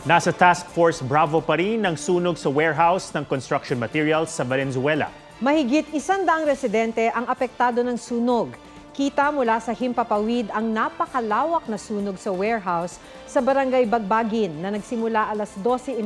Nasa Task Force Bravo pa rin ang sunog sa warehouse ng construction materials sa Valenzuela. Mahigit 100 residente ang apektado ng sunog. Kita mula sa himpapawid ang napakalawak na sunog sa warehouse sa Barangay Bagbagin na nagsimula alas 12:30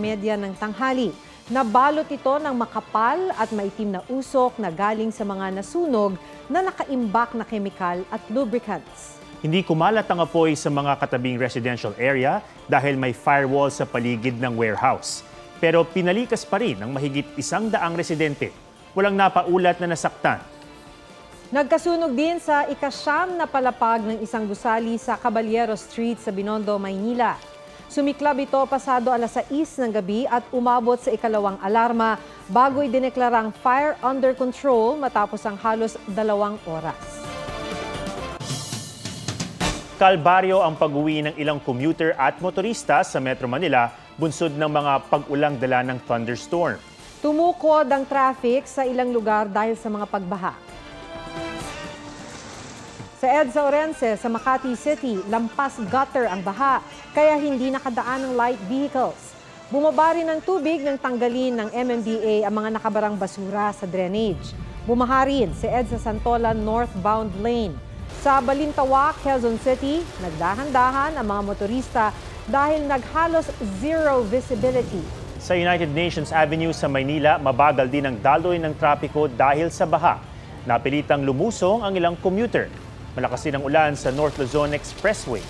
ng tanghali. Nabalot ito ng makapal at maitim na usok na galing sa mga nasunog na nakaimbak na kemikal at lubricants. Hindi kumalat ang apoy sa mga katabing residential area dahil may firewall sa paligid ng warehouse. Pero pinalikas pa rin ng mahigit 100 residente. Walang napaulat na nasaktan. Nagkasunog din sa ika-9 na palapag ng isang gusali sa Caballero Street sa Binondo, Maynila. Sumiklab ito pasado alas 6 ng gabi at umabot sa ikalawang alarma bago idineklarang fire under control matapos ang halos 2 oras. Kalbaryo ang pag-uwi ng ilang commuter at motorista sa Metro Manila bunsod ng mga pag-ulang dala ng thunderstorm. Tumukod ang traffic sa ilang lugar dahil sa mga pagbaha. Sa EDSA Orense, sa Makati City, lampas gutter ang baha, kaya hindi nakadaan ng light vehicles. Bumaba rin ng tubig nang tanggalin ng MMDA ang mga nakabarang basura sa drainage. Bumaha rin sa EDSA Santolan northbound lane. Sa Balintawak, Quezon City, nagdahan-dahan ang mga motorista dahil naghalos zero visibility. Sa United Nations Avenue sa Maynila, mabagal din ang daloy ng trapiko dahil sa baha. Napilitang lumusong ang ilang commuter. Malakas din ang ulan sa North Luzon Expressway.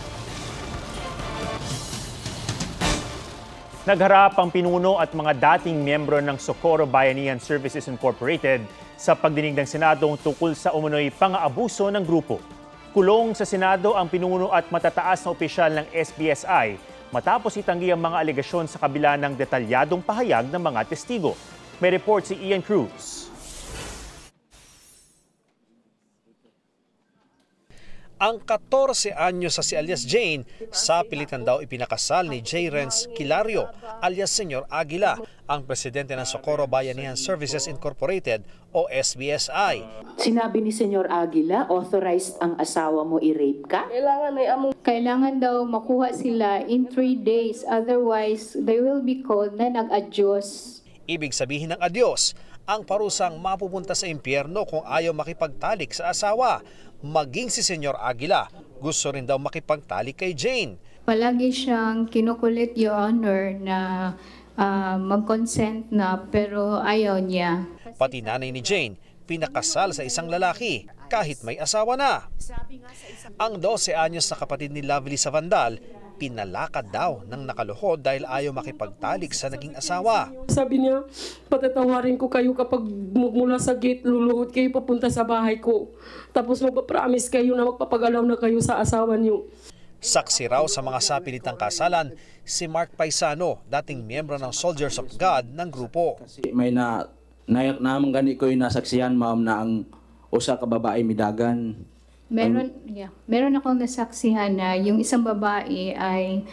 Nagharap ang pinuno at mga dating miyembro ng Socorro Bayanihan Services Incorporated sa pagdinig ng Senado tungkol sa umunoy pang-aabuso ng grupo. Kulong sa Senado ang pinuno at matataas na opisyal ng SBSI matapos itanggi ang mga alegasyon sa kabila ng detalyadong pahayag ng mga testigo. May report si Ian Cruz. Ang 14 anyos sa si alias Jane, sa pilitan daw ipinakasal ni J. Renz Kilario alias Senyor Aguila, ang presidente ng Socorro Bayanihan Services Incorporated o SBSI. Sinabi ni Senyor Aguila, authorized ang asawa mo i-rape ka? Kailangan daw makuha sila in 3 days, otherwise they will be called na nag-adyos. Ibig sabihin ng adyos, ang parusang mapupunta sa impyerno kung ayaw makipagtalik sa asawa. Maging si Senyor Aguila, gusto rin daw makipagtalik kay Jane. Palagi siyang kinukulit, Your Honor, na mag-consent na pero ayaw niya. Pati nanay ni Jane, pinakasal sa isang lalaki kahit may asawa na. Ang 12 anyos na kapatid ni Lovely sa Vandal, pinalakad daw ng nakaluhod dahil ayaw makipagtalik sa naging asawa. Sabi niya, patatawarin ko kayo kapag mula sa gate, luluhod kayo papunta sa bahay ko. Tapos magpapromise kayo na magpapagalaw na kayo sa asawa niyo. Saksi raw sa mga sapilitang kasalan, si Mark Paisano, dating miyembro ng Soldiers of God ng grupo. Kasi may naman gani ko yung nasaksihan, ma'am, na ang usa ka babae midagan. Meron akong nasaksihan na yung isang babae ay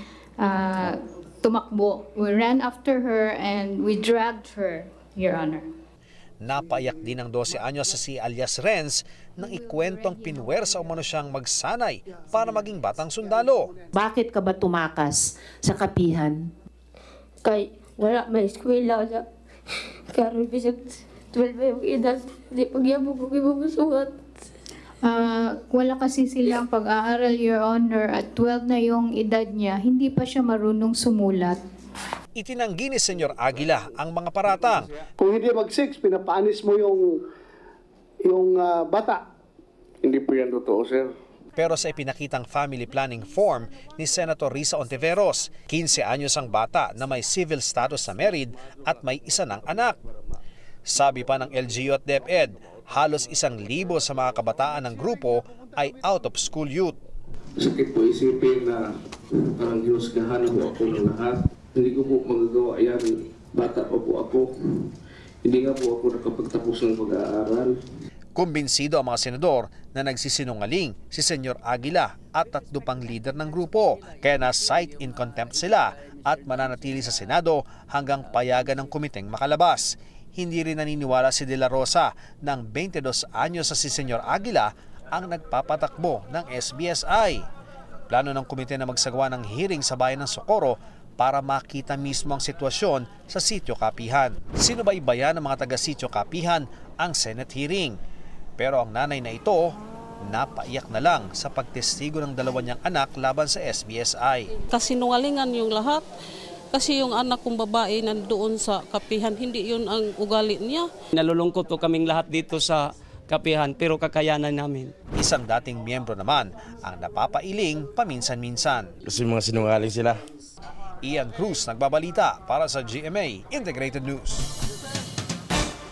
tumakbo. We ran after her and we dragged her, Your Honor. Napaiyak din ng 12 anyos sa si alias Renz nang ikwentong pinwersa umano siyang magsanay para maging batang sundalo. Bakit ka ba tumakas sa kapihan? Kay wala may eskwela sa karon bisag 12 yung edad, di pagyabog ko ibubusuhat. Wala kasi silang pag-aaral, Your Honor, at 12 na yung edad niya, hindi pa siya marunong sumulat. Itinanggi ni Senyor Aguila ang mga paratang. Kung hindi mag-6, pinapanis mo yung bata. Hindi po yan totoo, sir. Pero sa ipinakitang family planning form ni Senator Risa Ontiveros, 15 anyos ang bata na may civil status na married at may isa ng anak. Sabi pa ng LGU at DepEd, halos 1,000 sa mga kabataan ng grupo ay out-of-school youth. Sakit po isipin na parang hinusgahan po ako ng lahat. Hindi ko po magagawa yan. Bata pa po ako. Hindi nga po ako nakapagtapos ng pag-aaral. Kumbinsido ang mga senador na nagsisinungaling si Senyor Aguila at 3 pang leader ng grupo. Kaya na-cite in contempt sila at mananatili sa Senado hanggang payagan ng komiteng makalabas. Hindi rin naniniwala si De La Rosa ng 22 anyos sa si Senyor Aguila ang nagpapatakbo ng SBSI. Plano ng komite na magsagawa ng hearing sa bayan ng Socorro para makita mismo ang sitwasyon sa Sitio Kapihan. Sinubaybayan ng mga taga-Sitio Kapihan ang Senate hearing. Pero ang nanay na ito, napaiyak na lang sa pagtestigo ng dalawa niyang anak laban sa SBSI. Kasinungalingan yung lahat. Kasi yung anak kong babae nandoon sa Kapihan, hindi yun ang ugali niya. Nalulungkot po kaming lahat dito sa Kapihan, pero kakayanan namin. Isang dating miyembro naman ang napapailing paminsan-minsan. Kasi mga sinungaling sila. Ian Cruz nagbabalita para sa GMA Integrated News.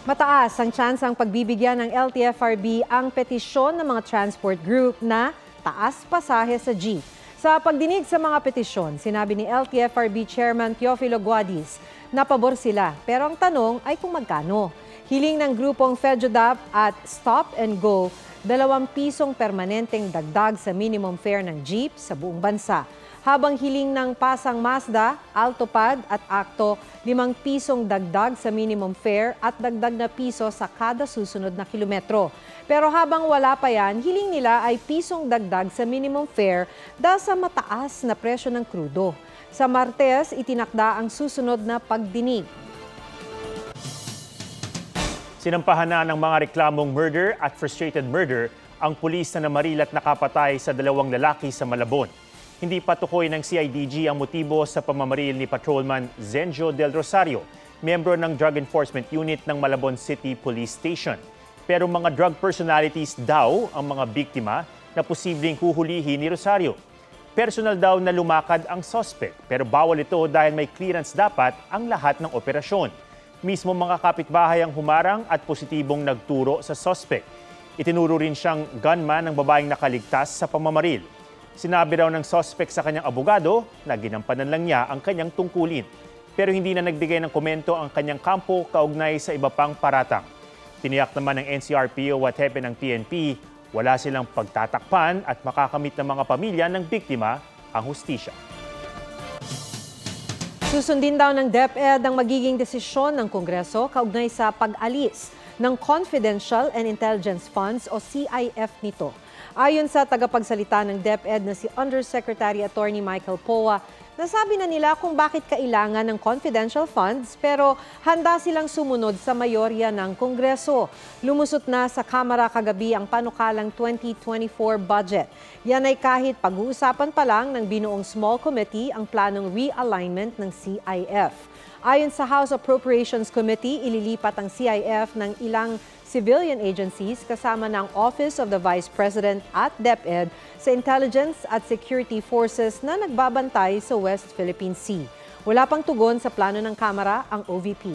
Mataas ang tsansang pagbibigyan ng LTFRB ang petisyon ng mga transport group na taas pasahe sa jeep. Sa pagdinig sa mga petisyon, sinabi ni LTFRB Chairman Teofilo Guadis na pabor sila. Pero ang tanong ay kung magkano. Hiling ng grupong FEDJUDAP at Stop and Go, 2 pisong permanenteng dagdag sa minimum fare ng jeep sa buong bansa. Habang hiling ng Pasang Mazda, Altopad at Acto, 5 pisong dagdag sa minimum fare at dagdag na piso sa kada susunod na kilometro. Pero habang wala pa yan, hiling nila ay pisong dagdag sa minimum fare dahil sa mataas na presyo ng krudo. Sa Martes, itinakda ang susunod na pagdinig. Sinampahan na ng mga reklamong murder at frustrated murder ang pulis na namaril at nakapatay sa 2 lalaki sa Malabon. Hindi patukoy ng CIDG ang motibo sa pamamaril ni Patrolman Zenjo Del Rosario, miyembro ng Drug Enforcement Unit ng Malabon City Police Station. Pero mga drug personalities daw ang mga biktima na posibleng huhulihin ni Rosario. Personal daw na lumakad ang suspect, pero bawal ito dahil may clearance dapat ang lahat ng operasyon. Mismo mga kapitbahay ang humarang at positibong nagturo sa suspect. Itinuro rin siyang gunman ng babaeng nakaligtas sa pamamaril. Sinabi raw ng suspect sa kanyang abogado na ginampanan lang niya ang kanyang tungkulin. Pero hindi na nagbigay ng komento ang kanyang kampo kaugnay sa iba pang paratang. Tiniyak naman ng NCRPO at hepe ng PNP, wala silang pagtatakpan at makakamit ng mga pamilya ng biktima ang hustisya. Susundin daw ng DepEd ang magiging desisyon ng Kongreso kaugnay sa pag-alis ng Confidential and Intelligence Funds o CIF nito. Ayon sa tagapagsalita ng DepEd na si Undersecretary Attorney Michael Poa, nasabi na nila kung bakit kailangan ng confidential funds pero handa silang sumunod sa mayorya ng Kongreso. Lumusot na sa Kamara kagabi ang panukalang 2024 budget. Yan ay kahit pag-uusapan pa lang ng binuong small committee ang planong realignment ng CIF. Ayon sa House Appropriations Committee, ililipat ang CIF ng ilang civilian agencies kasama ng Office of the Vice President at DepEd sa intelligence at security forces na nagbabantay sa West Philippine Sea. Wala pang tugon sa plano ng Kamara ang OVP.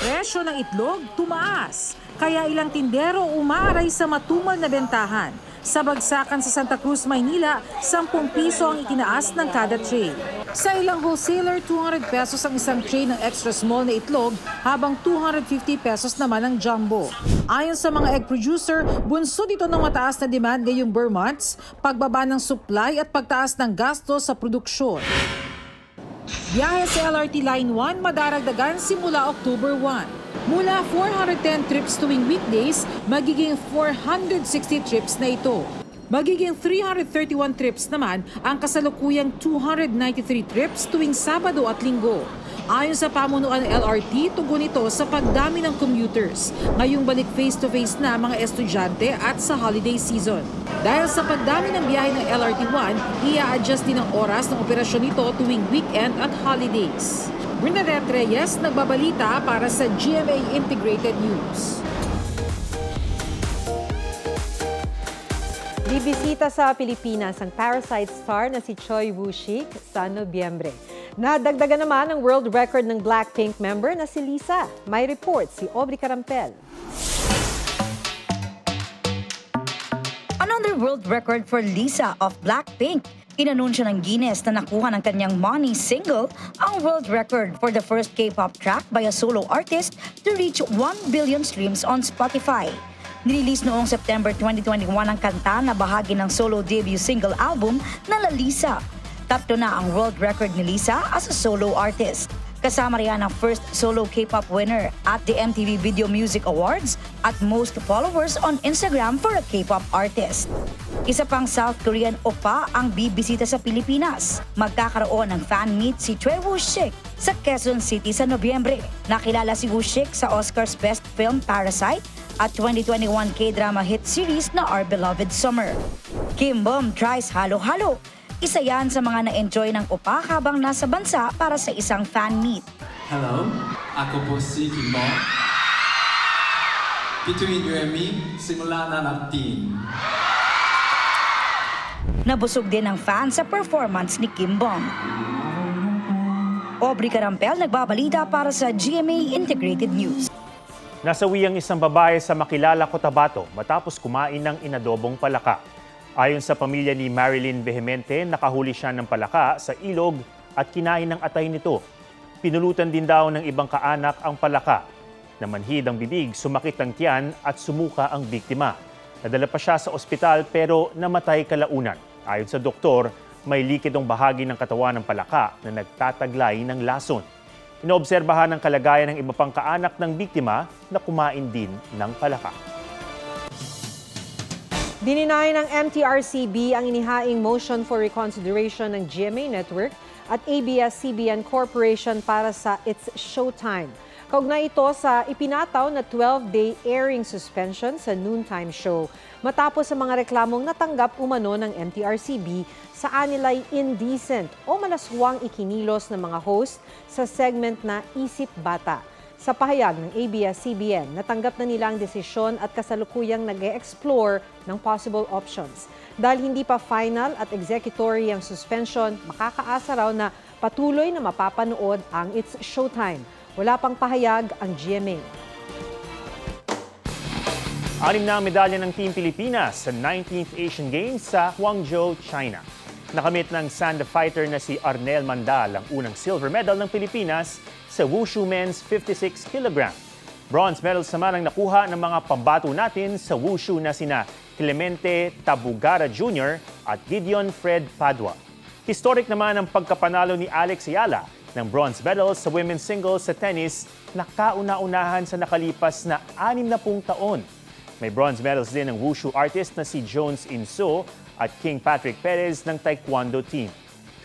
Presyo ng itlog tumaas, kaya ilang tindero umaaray sa matumal na bentahan. Sa bagsakan sa Santa Cruz, Maynila, 10 piso ang itinaas ng kada tray. Sa ilang wholesaler, 200 pesos ang isang tray ng extra small na itlog, habang 250 pesos naman ang jumbo. Ayon sa mga egg producer, bunsod ito ng mataas na demand ngayong bare months, pagbaba ng supply at pagtaas ng gasto sa produksyon. Biyahe sa LRT Line 1 madaragdagan simula October 1. Mula 410 trips tuwing weekdays, magiging 460 trips na ito. Magiging 331 trips naman ang kasalukuyang 293 trips tuwing Sabado at Linggo. Ayon sa pamunuan ng LRT, tugon ito sa pagdami ng commuters. Ngayong balik face-to-face na mga estudyante at sa holiday season. Dahil sa pagdami ng biyahe ng LRT1, i-adjust din ang oras ng operasyon nito tuwing weekend at holidays. Bernadette Reyes, nagbabalita para sa GMA Integrated News. Bibisita sa Pilipinas ang Parasite star na si Choi Woo-shik sa Nobyembre. Nadagdagan naman ang world record ng Blackpink member na si Lisa. May report si Aubrey Carampel. Another world record for Lisa of Blackpink. Inanunsyo ng Guinness na nakuha ng kanyang Money single ang world record for the first K-pop track by a solo artist to reach 1 billion streams on Spotify. Nililis noong September 2021 ang kanta na bahagi ng solo debut single album na La Lisa. Top 2 na ang world record ni Lisa as a solo artist. Kasama riyan ang first solo K-pop winner at the MTV Video Music Awards, at most followers on Instagram for a K-pop artist. Isa pang South Korean oppa ang bibisita sa Pilipinas. Magkakaroon ng fan meet si Choi Woo-shik sa Quezon City sa Nobyembre. Nakilala si Woo-shik sa Oscars Best Film Parasite at 2021 K-drama hit series na Our Beloved Summer. Kim Bum tries halo-halo. Isa yan sa mga na-enjoy ng oppa habang nasa bansa para sa isang fan meet. Hello, ako po si Kim Bum. Between you and me, simula na natin. Nabusog din ang fan sa performance ni Kim Bum. Aubrey Carampel nagbabalita para sa GMA Integrated News. Nasawi ang isang babae sa Makilala, Cotabato matapos kumain ng inadobong palaka. Ayon sa pamilya ni Marilyn Vehemente, nakahuli siya ng palaka sa ilog at kinain ng atay nito. Pinulutan din daw ng ibang kaanak ang palaka. Namanhid ang bibig, sumakit ang tiyan at sumuka ang biktima. Nadala pa siya sa ospital pero namatay kalaunan. Ayon sa doktor, may likidong bahagi ng katawan ng palaka na nagtataglay ng lason. Inoobserbahan ang kalagayan ng iba pang kaanak ng biktima na kumain din ng palaka. Dininay ng MTRCB ang inihaing motion for reconsideration ng GMA Network at ABS-CBN Corporation para sa It's Showtime. Kaugnay ito sa ipinataw na 12-day airing suspension sa noontime show matapos sa mga reklamong natanggap umano ng MTRCB sa anilay indecent o malaswang ikinilos ng mga host sa segment na Isip Bata. Sa pahayag ng ABS-CBN, natanggap na nila ang desisyon at kasalukuyang nag-e-explore ng possible options. Dahil hindi pa final at executory ang suspension, makakaasa raw na patuloy na mapapanood ang It's Showtime. Wala pang pahayag ang GMA. 6 na medalya ng Team Pilipinas sa 19th Asian Games sa Guangzhou, China. Nakamit ng Sanda fighter na si Arnel Mandal ang unang silver medal ng Pilipinas sa Wushu Men's 56 kg. Bronze medals naman ang nakuha ng mga pambato natin sa Wushu na sina Clemente Tabugara Jr. at Gideon Fred Padua. Historic naman ang pagkapanalo ni Alex Ayala ng bronze medals sa women's singles sa tennis na kauna-unahan sa nakalipas na 60 taon. May bronze medals din ng Wushu artist na si Jones Inso at King Patrick Perez ng Taekwondo team.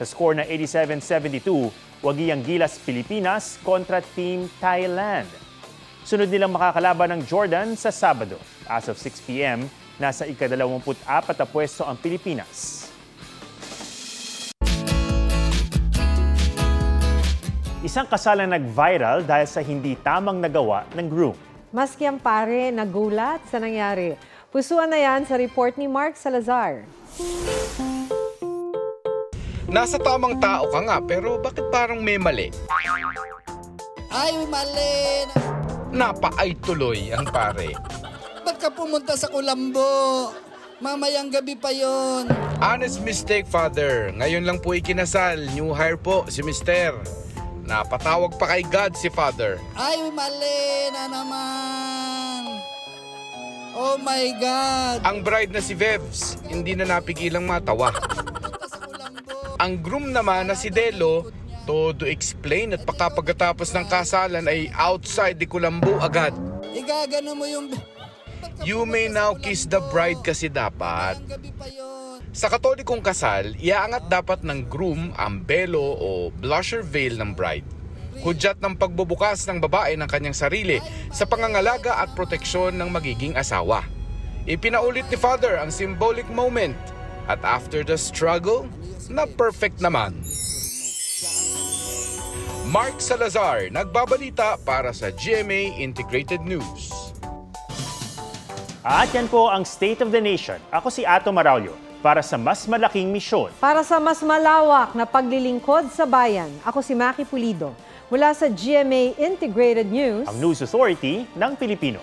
Sa score na 87-72, wagi ang Gilas Pilipinas kontra Team Thailand. Sunod nilang makakalaban ng Jordan sa Sabado. As of 6 p.m., nasa ika-24 na pwesto ang Pilipinas. Isang kasal ang nag-viral dahil sa hindi tamang nagawa ng groom. Maski ang pare nagulat sa nangyari. Pusuan na yan sa report ni Mark Salazar. Nasa tamang tao ka nga, pero bakit parang may mali? Ay, mali! Napaay tuloy ang pare. Ba't ka pumunta sa Kulambo? Mamayang gabi pa yon. Honest mistake, Father. Ngayon lang po ikinasal. New hire po si Mister. Napatawag pa kay God si Father. Ay, mali na naman! Oh my God! Ang bride na si Vevs, hindi na napigilang matawa. Ang groom naman na si Delo, todo explain at pagkatapos ng kasalan ay outside di Kulambo agad. Igagano mo yung... You may now kiss the bride kasi dapat. Sa katolikong kasal, iaangat dapat ng groom ang belo o blusher veil ng bride. Hudyat ng pagbubukas ng babae ng kanyang sarili sa pangangalaga at proteksyon ng magiging asawa. Ipinaulit ni Father ang symbolic moment at after the struggle, na perfect naman. Mark Salazar, nagbabalita para sa GMA Integrated News. At yan po ang State of the Nation. Ako si Ato Maraulio para sa mas malaking misyon. Para sa mas malawak na paglilingkod sa bayan, ako si Maki Pulido. Mula sa GMA Integrated News, ang News Authority ng Pilipino.